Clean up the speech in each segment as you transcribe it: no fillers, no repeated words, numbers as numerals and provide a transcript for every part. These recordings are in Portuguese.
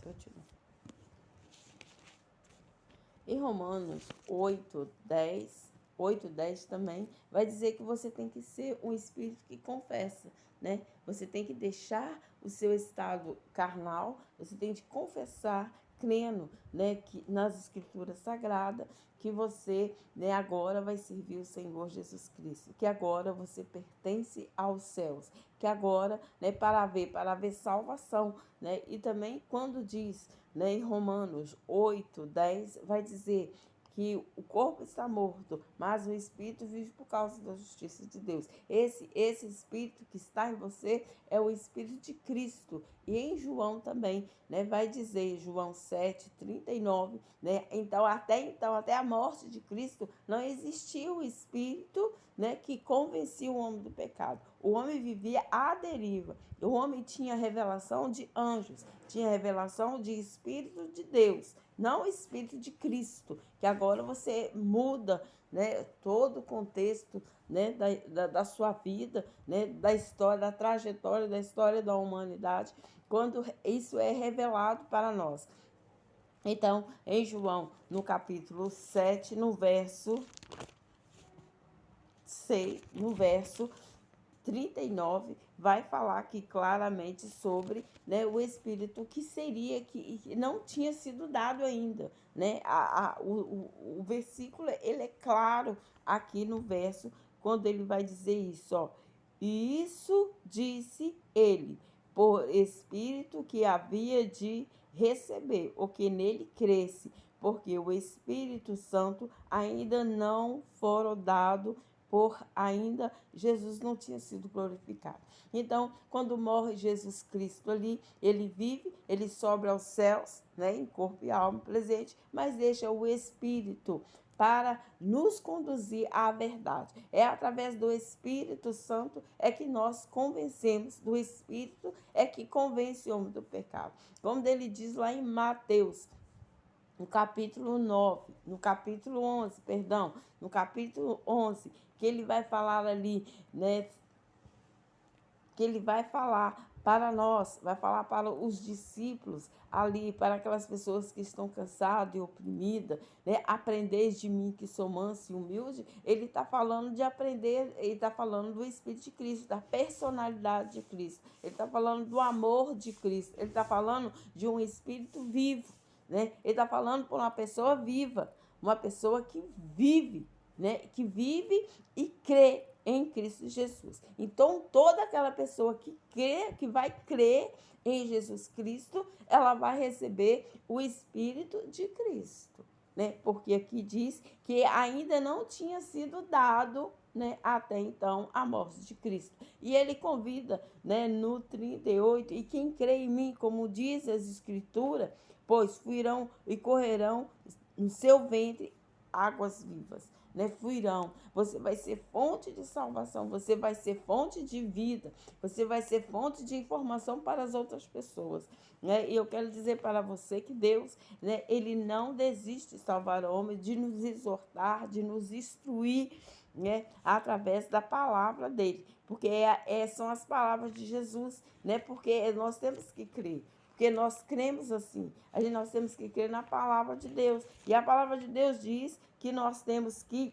Continua. Em Romanos 8:10 também, vai dizer que você tem que ser um espírito que confessa, né? Você tem que deixar o seu estado carnal, você tem que confessar, crendo, né, que nas escrituras sagradas, que você, né, agora vai servir o Senhor Jesus Cristo, que agora você pertence aos céus, que agora, né, para haver salvação, né? E também quando diz, né, em Romanos 8:10, vai dizer que o corpo está morto, mas o espírito vive por causa da justiça de Deus. Esse espírito que está em você é o espírito de Cristo. E em João também, né, vai dizer, João 7:39, né, então, até a morte de Cristo, não existia o espírito, né, que convencia o homem do pecado. O homem vivia à deriva. O homem tinha revelação de anjos, tinha revelação de Espírito de Deus, não o Espírito de Cristo, que agora você muda, né, todo o contexto, né, da sua vida, né, da história, da trajetória, da história da humanidade, quando isso é revelado para nós. Então, em João, no capítulo 7, no verso 6, no verso 39, vai falar aqui claramente sobre, né, o Espírito que seria, que não tinha sido dado ainda, né? O versículo, ele é claro aqui no verso, quando ele vai dizer isso, ó. E isso disse ele, por Espírito que havia de receber, ou que nele cresce, porque o Espírito Santo ainda não foram dado, por ainda Jesus não tinha sido glorificado. Então, quando morre Jesus Cristo ali, ele vive, ele sobe aos céus, né, em corpo e alma presente, mas deixa o Espírito para nos conduzir à verdade. É através do Espírito Santo é que nós convencemos, do Espírito é que convence o homem do pecado. Como ele diz lá em Mateus, no capítulo 9, no capítulo 11, perdão, no capítulo 11, que ele vai falar ali, né, que ele vai falar para nós, vai falar para os discípulos ali, para aquelas pessoas que estão cansadas e oprimidas, né? Aprendeis de mim que sou manso e humilde. Ele está falando de aprender, ele está falando do Espírito de Cristo, da personalidade de Cristo. Ele está falando do amor de Cristo. Ele está falando de um Espírito vivo, né? Ele está falando por uma pessoa viva, uma pessoa que vive, né? Que vive e crê em Cristo Jesus. Então, toda aquela pessoa que crê, que vai crer em Jesus Cristo, ela vai receber o Espírito de Cristo, né? Porque aqui diz que ainda não tinha sido dado, né, até então a morte de Cristo. E ele convida, né, no 38, e quem crê em mim, como diz as Escrituras, pois fluirão e correrão no seu ventre águas vivas, né? Fluirão. Você vai ser fonte de salvação, você vai ser fonte de vida, você vai ser fonte de informação para as outras pessoas, né? E eu quero dizer para você que Deus, né, ele não desiste de salvar o homem, de nos exortar, de nos instruir, né, através da palavra dele, porque são as palavras de Jesus, né? Porque nós temos que crer. Porque nós cremos assim, nós temos que crer na palavra de Deus. E a palavra de Deus diz que nós temos que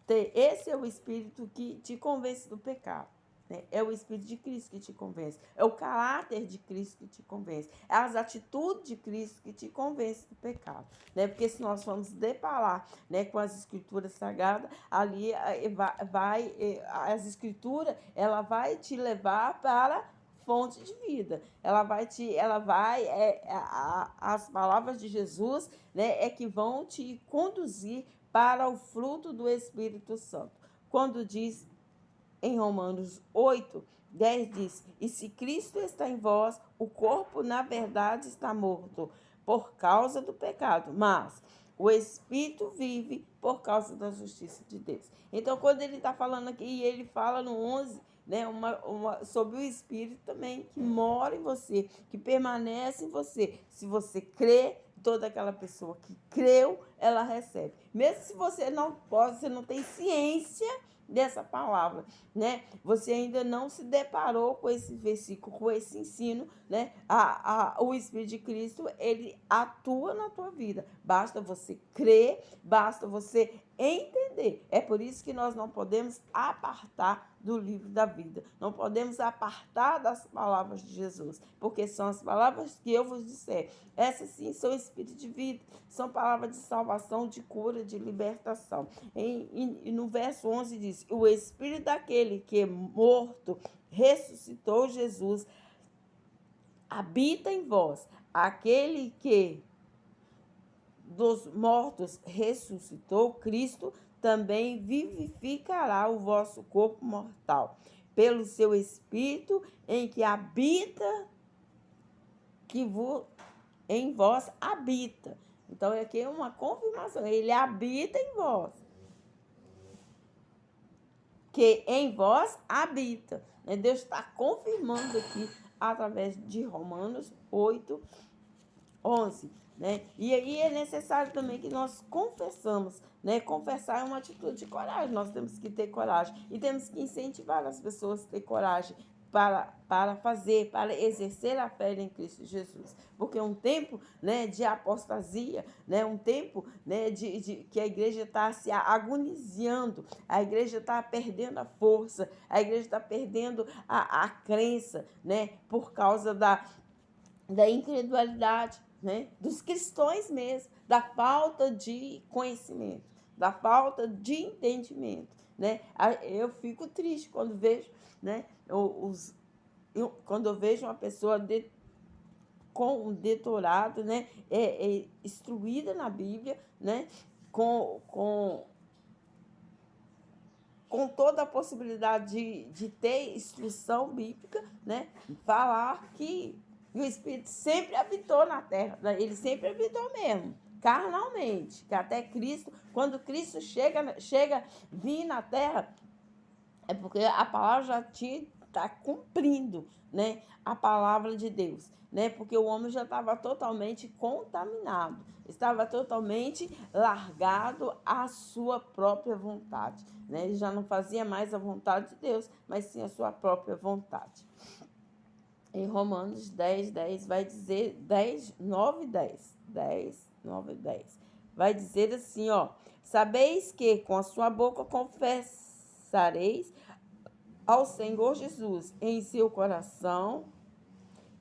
ter. Esse é o Espírito que te convence do pecado, né? É o Espírito de Cristo que te convence. É o caráter de Cristo que te convence. É as atitudes de Cristo que te convence do pecado, né? Porque se nós formos deparar, né, com as Escrituras Sagradas, ali as Escrituras, ela vai te levar para fonte de vida. As palavras de Jesus, né, é que vão te conduzir para o fruto do Espírito Santo. Quando diz em Romanos 8:10 diz: e se Cristo está em vós, o corpo na verdade está morto por causa do pecado, mas o Espírito vive por causa da justiça de Deus. Então, quando ele está falando aqui, e ele fala no 11, né, sobre o Espírito também, que mora em você, que permanece em você. Se você crê, toda aquela pessoa que creu, ela recebe. Mesmo se você não pode, você não tem ciência, dessa palavra, né? Você ainda não se deparou com esse versículo, com esse ensino, né? O Espírito de Cristo, ele atua na tua vida. Basta você crer, basta você entender. É por isso que nós não podemos apartar do livro da vida. Não podemos apartar das palavras de Jesus, porque são as palavras que eu vos disser. Essas sim são espírito de vida, são palavras de salvação, de cura, de libertação. E no verso 11 diz: o espírito daquele que é morto ressuscitou Jesus, habita em vós. Aquele que dos mortos ressuscitou, Cristo também vivificará o vosso corpo mortal, pelo seu Espírito em que habita, em vós habita. Então, aqui é uma confirmação, ele habita em vós, que em vós habita. Deus está confirmando aqui, através de Romanos 8, 11. Né? E aí é necessário também que nós confessamos, né? Confessar é uma atitude de coragem, nós temos que ter coragem e temos que incentivar as pessoas a ter coragem para fazer, para exercer a fé em Cristo Jesus, porque é um tempo, né, de apostasia, né, um tempo, né, de que a igreja está se agonizando, a igreja está perdendo a força, a igreja está perdendo a crença, né, por causa da incredulidade, né? Dos cristãos mesmo, da falta de conhecimento, da falta de entendimento, né? Eu fico triste quando vejo, né, quando eu vejo uma pessoa com um doutorado, né, instruída na Bíblia, né, com toda a possibilidade de ter instrução bíblica, né, falar que o Espírito sempre habitou na terra, ele sempre habitou mesmo, carnalmente, que até Cristo, quando Cristo chega vir na terra, é porque a palavra já está cumprindo, né, a palavra de Deus, né, porque o homem já estava totalmente contaminado, estava totalmente largado à sua própria vontade, né, ele já não fazia mais a vontade de Deus, mas sim a sua própria vontade. Em Romanos 10, 10 vai dizer, 10, 9, 10, 10, 9, 10, vai dizer assim, ó: sabeis que com a sua boca confessareis ao Senhor Jesus em seu coração,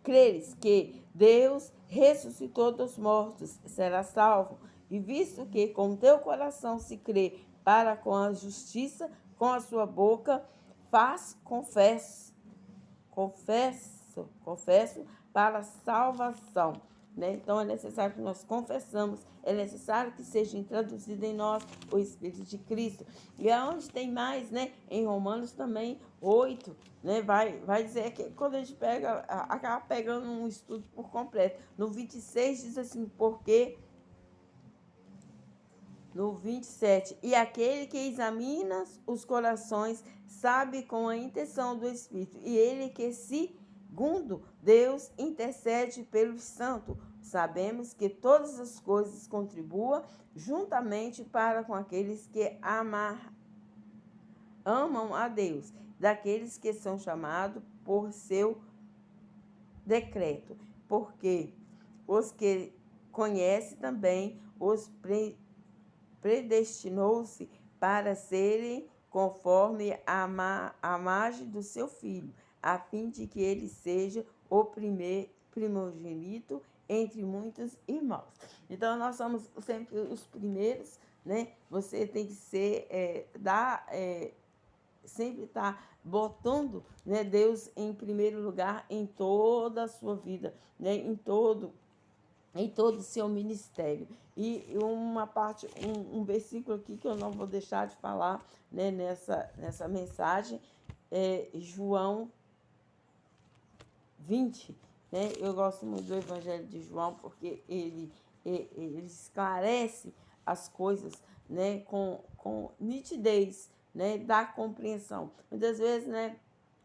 creres que Deus ressuscitou dos mortos, será salvo. E visto que com teu coração se crê para com a justiça, com a sua boca confesso para a salvação. Né? Então, é necessário que nós confessamos, é necessário que seja introduzido em nós o Espírito de Cristo. E aonde tem mais, né? Em Romanos também 8, né? Vai dizer que quando a gente acaba pegando um estudo por completo. No 26 diz assim, porque... No 27, e aquele que examina os corações sabe com a intenção do Espírito, e ele que, segundo Deus, intercede pelos santos. Sabemos que todas as coisas contribuam juntamente para com aqueles que amam a Deus, daqueles que são chamados por seu decreto, porque os que conhece também os predestinou-se para serem conforme a imagem do seu filho, a fim de que ele seja o primogênito entre muitos irmãos. Então, nós somos sempre os primeiros, né? Você tem que ser, sempre estar botando, né, Deus em primeiro lugar em toda a sua vida, né? Em todo o seu ministério. E uma parte, um versículo aqui que eu não vou deixar de falar, né, nessa mensagem, é João 20. Né? Eu gosto muito do Evangelho de João, porque ele esclarece as coisas, né, com nitidez, né, da compreensão. Muitas vezes, né,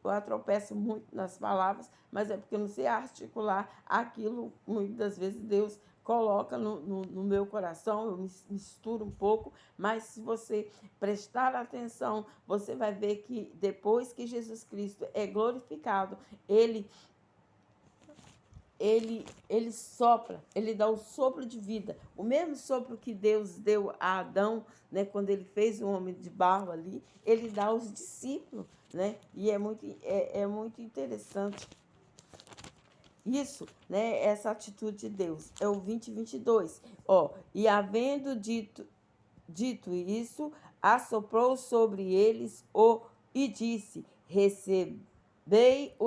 eu atropeço muito nas palavras, mas é porque eu não sei articular aquilo, muitas vezes Deus coloca no meu coração, eu misturo um pouco, mas se você prestar atenção, você vai ver que depois que Jesus Cristo é glorificado, ele sopra, ele dá o sopro de vida. O mesmo sopro que Deus deu a Adão, né, quando ele fez o homem de barro ali, ele dá aos discípulos, né? E é muito interessante isso, né? Essa atitude de Deus. É o 20:22. Ó, e havendo dito isso, assoprou sobre eles e disse: recebei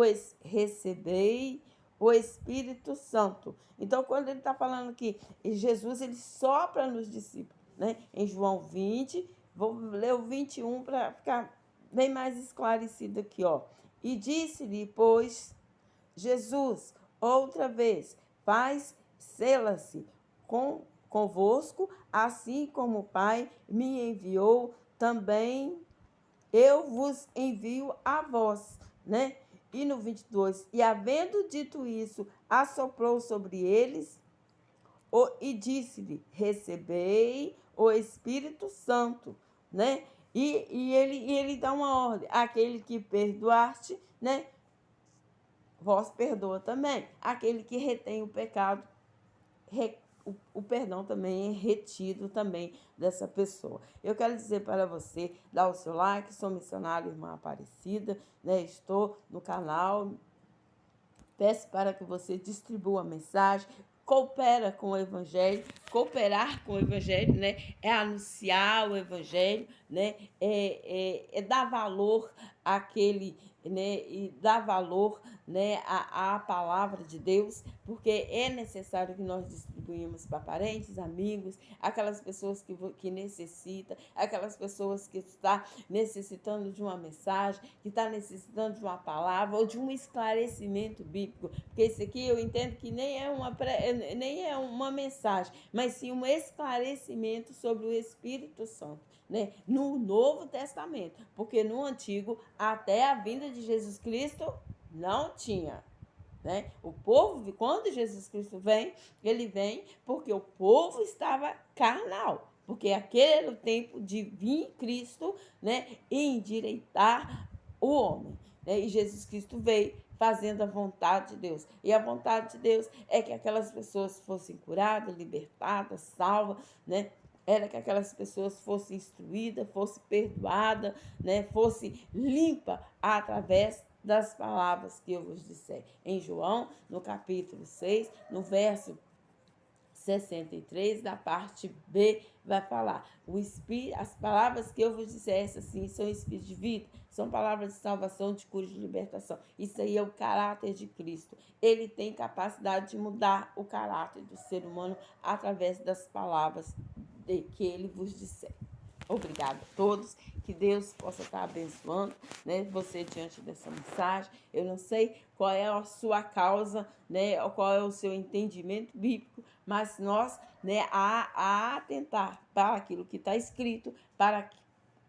o Espírito Santo. Então, quando ele está falando que Jesus ele sopra nos discípulos, né? Em João 20, vou ler o 21 para ficar bem mais esclarecido aqui, ó. E disse-lhe, pois, Jesus, outra vez, faz sela-se convosco, assim como o Pai me enviou, também eu vos envio a vós, né? E no 22, e havendo dito isso, assoprou sobre eles e disse-lhe, recebei o Espírito Santo, né? E ele dá uma ordem, aquele que perdoaste, né? Vós perdoa também. Aquele que retém o pecado, o perdão também é retido também dessa pessoa. Eu quero dizer para você, dá o seu like, sou missionária Irmã Aparecida, né? Estou no canal, peço para que você distribua a mensagem, coopera com o Evangelho. Cooperar com o Evangelho, né? É anunciar o Evangelho, né? É dar valor àquele, né? E dar valor, né? À palavra de Deus, porque é necessário que nós distribuímos para parentes, amigos, aquelas pessoas que necessitam, aquelas pessoas que estão necessitando de uma mensagem, que está necessitando de uma palavra ou de um esclarecimento bíblico, porque isso aqui eu entendo que nem é uma mensagem, mas sim um esclarecimento sobre o Espírito Santo, né? No Novo Testamento, porque no Antigo, até a vinda de Jesus Cristo, não tinha. Né? O povo, quando Jesus Cristo vem, ele vem porque o povo estava carnal, porque aquele era o tempo de vir Cristo, né, e endireitar o homem, né? E Jesus Cristo veio fazendo a vontade de Deus. E a vontade de Deus é que aquelas pessoas fossem curadas, libertadas, salvas, né? Era que aquelas pessoas fossem instruídas, fossem perdoadas, né? Fosse limpa através das palavras que eu vos disser. Em João, no capítulo 6, no verso 63, da parte B, vai falar: as palavras que eu vos disser, essas sim, são espírito de vida, são palavras de salvação, de cura, de libertação. Isso aí é o caráter de Cristo. Ele tem capacidade de mudar o caráter do ser humano através das palavras que ele vos disser. Obrigada a todos, que Deus possa estar abençoando, né, você diante dessa mensagem. Eu não sei qual é a sua causa, né, ou qual é o seu entendimento bíblico, mas nós, né, a atentar para aquilo que está escrito, para que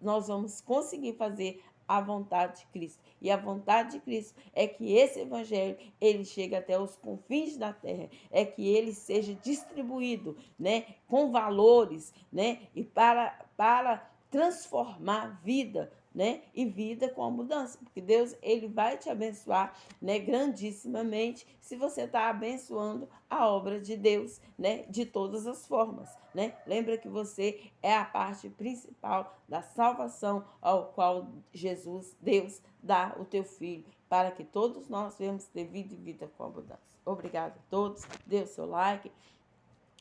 nós vamos conseguir fazer a vontade de Cristo. E a vontade de Cristo é que esse evangelho ele chegue até os confins da terra, é que ele seja distribuído, né, com valores, né, e para transformar vida, né, e vida com a mudança, porque Deus ele vai te abençoar, né, grandissimamente se você está abençoando a obra de Deus, né, de todas as formas, né? Lembra que você é a parte principal da salvação ao qual Jesus, Deus, dá o teu filho, para que todos nós venhamos ter vida e vida com abundância. Obrigada a todos, dê o seu like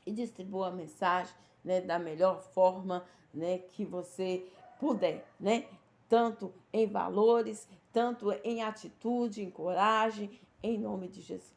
e distribua a mensagem, né, da melhor forma, né, que você puder, né? Tanto em valores, tanto em atitude, em coragem, em nome de Jesus.